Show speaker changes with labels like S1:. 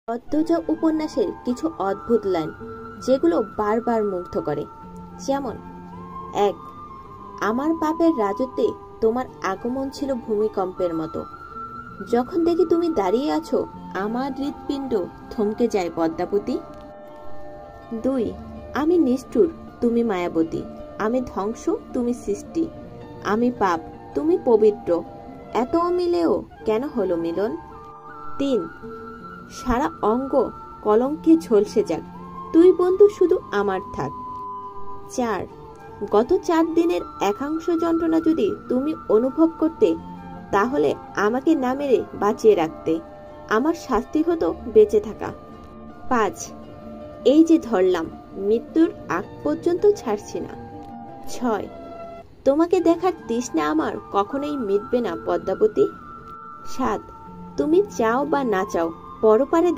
S1: পদ্মজা উপন্যাসের কিছু অদ্ভুত লাইন যেগুলো বারবার মুগ্ধ করে। যেমন ১, আমার বাপের রাজত্বে তোমার আগমন ছিল ভূমিকম্পের মতো। যখন দেখি তুমি দাঁড়িয়ে আছো, আমার হৃৎপিণ্ড থমকে যায় পদ্মাবতী। ২, আমি নিষ্ঠুর, তুমি মায়াবতী। আমি ধ্বংস, তুমি সৃষ্টি। আমি পাপ, তুমি পবিত্র। এত মিলেও কেন হলো মিলন? ৩, সারা অঙ্গ কলঙ্কে ঝলসে যাক, তুই বন্ধু শুধু আমার থাক। ৪, গত ৪ দিনের একাংশ যন্ত্রণা যদি তুমি অনুভব করতে, তাহলে আমাকে না মেরে বাঁচিয়ে রাখতে। আমার শাস্তি হতো বেঁচে থাকা। ৫, এই যে ধরলাম, মৃত্যুর আগ পর্যন্ত ছাড়ছি না। ৬, তোমাকে দেখার তৃষ্ণা আমার কখনোই মিটবে না পদ্মাবতী। ৭, তুমি চাও বা না চাও, পরপারে